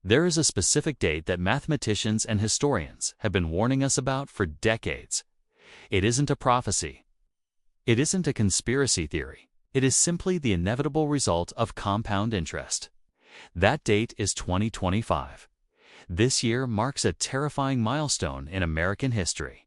There is a specific date that mathematicians and historians have been warning us about for decades. It isn't a prophecy. It isn't a conspiracy theory. It is simply the inevitable result of compound interest. That date is 2025. This year marks a terrifying milestone in American history.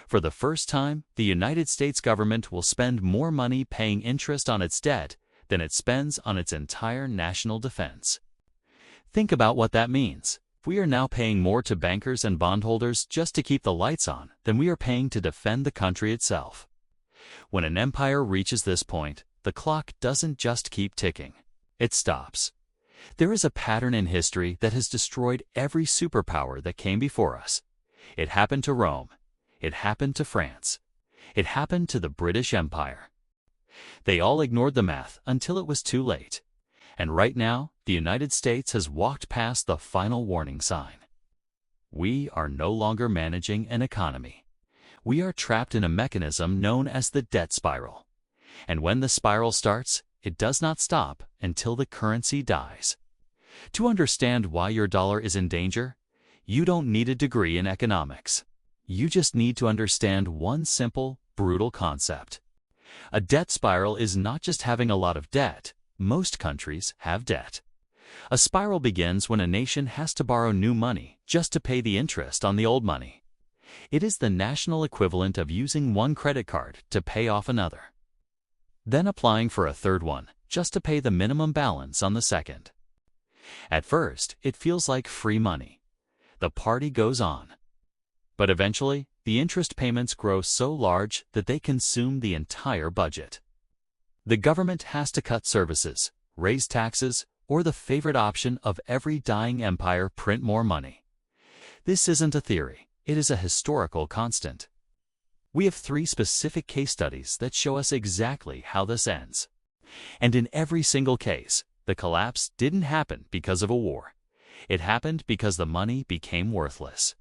For the first time, the United States government will spend more money paying interest on its debt than it spends on its entire national defense. Think about what that means. We are now paying more to bankers and bondholders just to keep the lights on than we are paying to defend the country itself. When an empire reaches this point, the clock doesn't just keep ticking. It stops. There is a pattern in history that has destroyed every superpower that came before us. It happened to Rome. It happened to France. It happened to the British Empire. They all ignored the math until it was too late. And right now, the United States has walked past the final warning sign. We are no longer managing an economy. We are trapped in a mechanism known as the debt spiral. And when the spiral starts, it does not stop until the currency dies. To understand why your dollar is in danger, you don't need a degree in economics. You just need to understand one simple, brutal concept. A debt spiral is not just having a lot of debt. Most countries have debt. A spiral begins when a nation has to borrow new money just to pay the interest on the old money. It is the national equivalent of using one credit card to pay off another, then applying for a third one just to pay the minimum balance on the second. At first, it feels like free money. The party goes on. But eventually, the interest payments grow so large that they consume the entire budget. The government has to cut services, raise taxes, or the favorite option of every dying empire, print more money. This isn't a theory, it is a historical constant. We have 3 specific case studies that show us exactly how this ends. And in every single case, the collapse didn't happen because of a war. It happened because the money became worthless.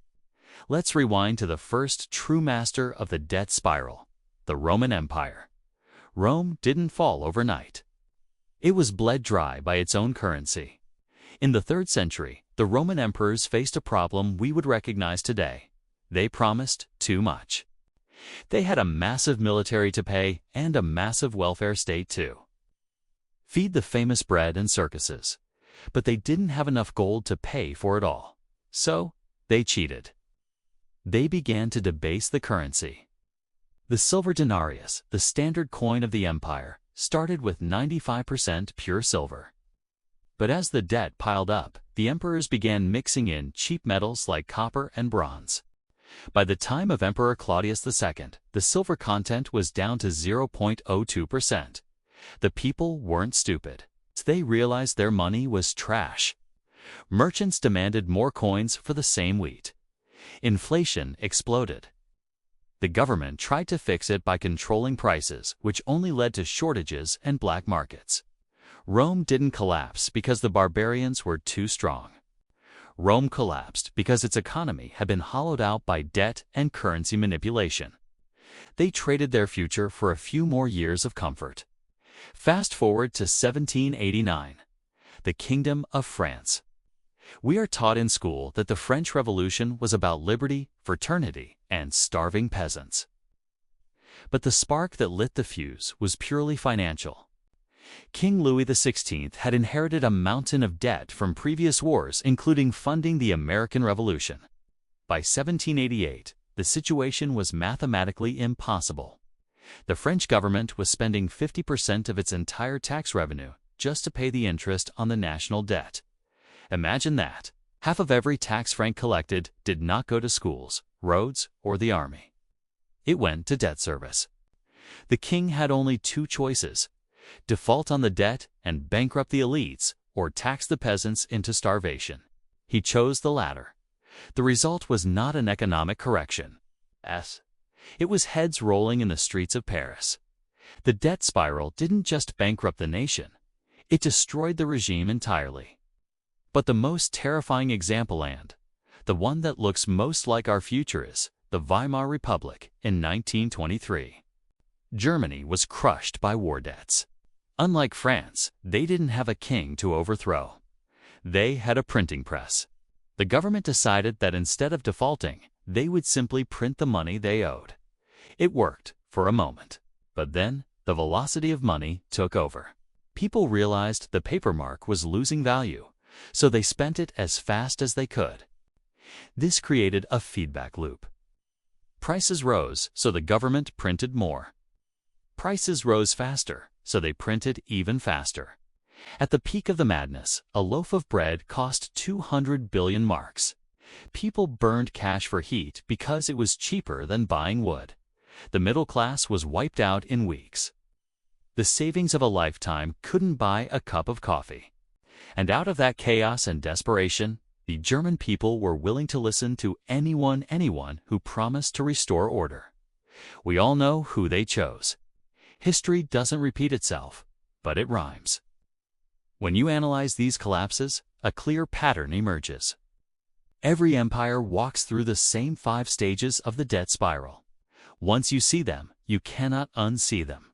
Let's rewind to the first true master of the debt spiral, the Roman Empire. Rome didn't fall overnight. It was bled dry by its own currency. In the 3rd century, the Roman emperors faced a problem we would recognize today. They promised too much. They had a massive military to pay and a massive welfare state too. Feed the famous bread and circuses. But they didn't have enough gold to pay for it all. So, they cheated. They began to debase the currency. The silver denarius, the standard coin of the empire, started with 95% pure silver. But as the debt piled up, the emperors began mixing in cheap metals like copper and bronze. By the time of Emperor Claudius II, the silver content was down to 0.02%. The people weren't stupid. They realized their money was trash. Merchants demanded more coins for the same wheat. Inflation exploded. The government tried to fix it by controlling prices, which only led to shortages and black markets. Rome didn't collapse because the barbarians were too strong. Rome collapsed because its economy had been hollowed out by debt and currency manipulation. They traded their future for a few more years of comfort. Fast forward to 1789, the Kingdom of France. We are taught in school that the French Revolution was about liberty, fraternity, and starving peasants. But the spark that lit the fuse was purely financial. King Louis XVI had inherited a mountain of debt from previous wars, including funding the American Revolution. By 1788, the situation was mathematically impossible. The French government was spending 50% of its entire tax revenue just to pay the interest on the national debt. Imagine that. Half of every tax franc collected did not go to schools, roads, or the army. It went to debt service. The king had only 2 choices: default on the debt and bankrupt the elites, or tax the peasants into starvation. He chose the latter. The result was not an economic correction. It was heads rolling in the streets of Paris. The debt spiral didn't just bankrupt the nation, it destroyed the regime entirely. But the most terrifying example, and the one that looks most like our future, is the Weimar Republic in 1923. Germany was crushed by war debts. Unlike France, they didn't have a king to overthrow. They had a printing press. The government decided that instead of defaulting, they would simply print the money they owed. It worked for a moment, but then the velocity of money took over. People realized the paper mark was losing value, so they spent it as fast as they could. This created a feedback loop. Prices rose, so the government printed more. Prices rose faster, so they printed even faster. At the peak of the madness, a loaf of bread cost 200 billion marks. People burned cash for heat because it was cheaper than buying wood. The middle class was wiped out in weeks. The savings of a lifetime couldn't buy a cup of coffee. And out of that chaos and desperation, the German people were willing to listen to anyone who promised to restore order. We all know who they chose. History doesn't repeat itself, but it rhymes. When you analyze these collapses, a clear pattern emerges. Every empire walks through the same 5 stages of the debt spiral. Once you see them, you cannot unsee them.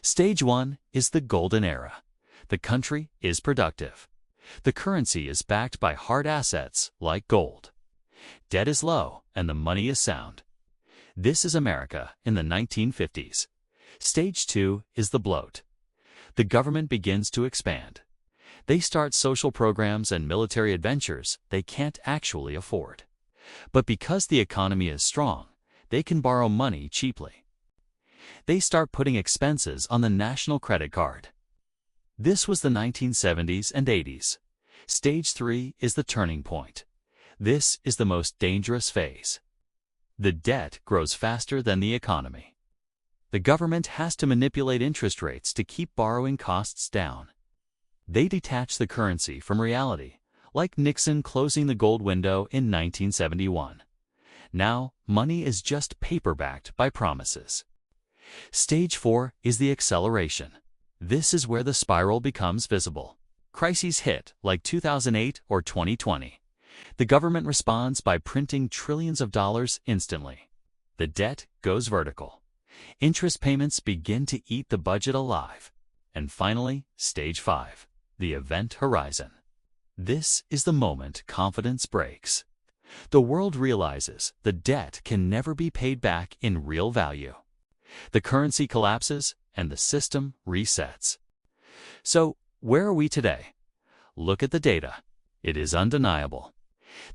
Stage 1 is the golden era. The country is productive. The currency is backed by hard assets like gold. Debt is low and the money is sound. This is America in the 1950s. Stage 2 is the bloat. The government begins to expand. They start social programs and military adventures they can't actually afford. But because the economy is strong, they can borrow money cheaply. They start putting expenses on the national credit card. This was the 1970s and 80s. Stage 3 is the turning point. This is the most dangerous phase. The debt grows faster than the economy. The government has to manipulate interest rates to keep borrowing costs down. They detach the currency from reality, like Nixon closing the gold window in 1971. Now, money is just paper-backed by promises. Stage 4 is the acceleration. This is where the spiral becomes visible. Crises hit, like 2008 or 2020. The government responds by printing trillions of dollars instantly. The debt goes vertical. Interest payments begin to eat the budget alive. And finally, Stage 5, the event horizon. This is the moment confidence breaks. The world realizes the debt can never be paid back in real value. The currency collapses and the system resets. So, where are we today? Look at the data. It is undeniable.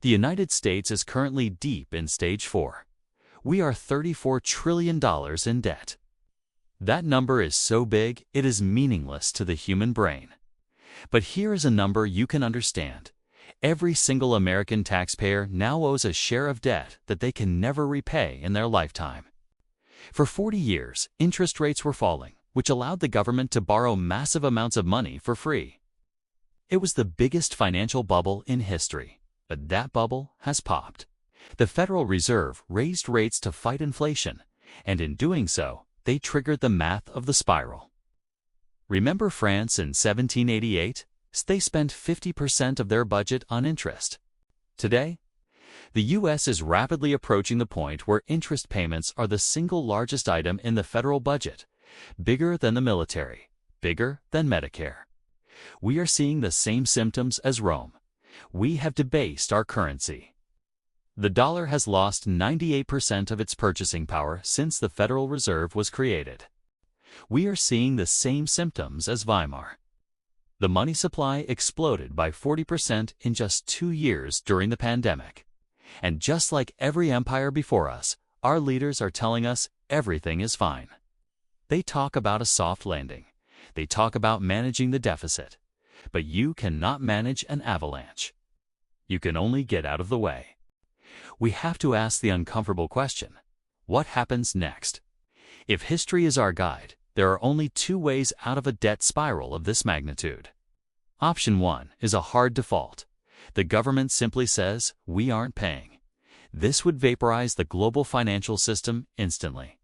The United States is currently deep in Stage 4. We are $34 trillion in debt. That number is so big, it is meaningless to the human brain. But here is a number you can understand. Every single American taxpayer now owes a share of debt that they can never repay in their lifetime. For 40 years, interest rates were falling, which allowed the government to borrow massive amounts of money for free. It was the biggest financial bubble in history, but that bubble has popped. The Federal Reserve raised rates to fight inflation, and in doing so, they triggered the math of the spiral. Remember France in 1788? They spent 50% of their budget on interest. Today, the U.S. is rapidly approaching the point where interest payments are the single largest item in the federal budget, bigger than the military, bigger than Medicare. We are seeing the same symptoms as Rome. We have debased our currency. The dollar has lost 98% of its purchasing power since the Federal Reserve was created. We are seeing the same symptoms as Weimar. The money supply exploded by 40% in just 2 years during the pandemic. And just like every empire before us, our leaders are telling us everything is fine. They talk about a soft landing. They talk about managing the deficit. But you cannot manage an avalanche. You can only get out of the way. We have to ask the uncomfortable question: what happens next? If history is our guide, there are only 2 ways out of a debt spiral of this magnitude. Option 1 is a hard default. The government simply says, we aren't paying. This would vaporize the global financial system instantly.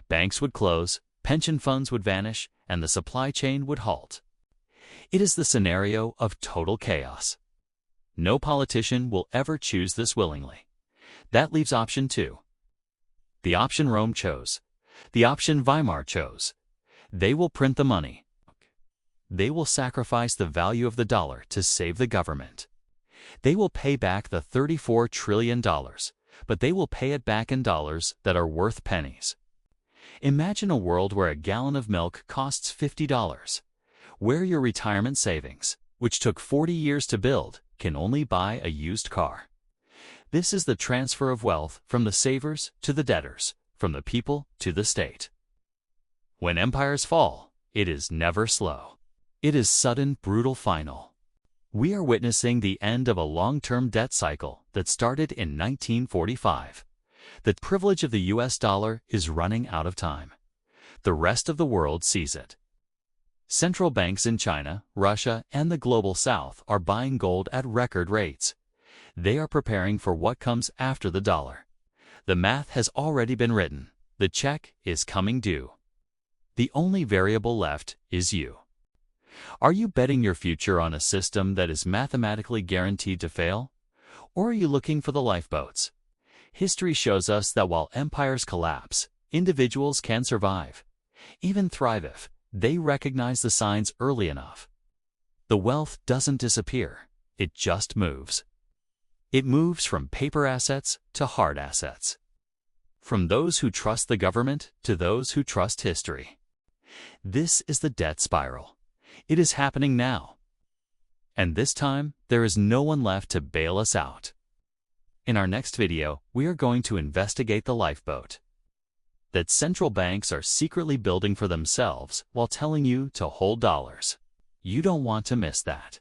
Banks would close, pension funds would vanish, and the supply chain would halt. It is the scenario of total chaos. No politician will ever choose this willingly. That leaves option 2. The option Rome chose. The option Weimar chose. They will print the money. They will sacrifice the value of the dollar to save the government. They will pay back the $34 trillion, but they will pay it back in dollars that are worth pennies. Imagine a world where a gallon of milk costs $50, where your retirement savings, which took 40 years to build, can only buy a used car. This is the transfer of wealth from the savers to the debtors, from the people to the state. When empires fall, it is never slow. It is sudden, brutal, final. We are witnessing the end of a long-term debt cycle that started in 1945. The privilege of the US dollar is running out of time. The rest of the world sees it. Central banks in China, Russia, and the global south are buying gold at record rates. They are preparing for what comes after the dollar. The math has already been written. The check is coming due. The only variable left is you. Are you betting your future on a system that is mathematically guaranteed to fail? Or are you looking for the lifeboats? History shows us that while empires collapse, individuals can survive, even thrive if they recognize the signs early enough. The wealth doesn't disappear, it just moves. It moves from paper assets to hard assets. From those who trust the government to those who trust history. This is the debt spiral. It is happening now. And this time, there is no one left to bail us out. In our next video, we are going to investigate the lifeboat that central banks are secretly building for themselves while telling you to hold dollars. You don't want to miss that.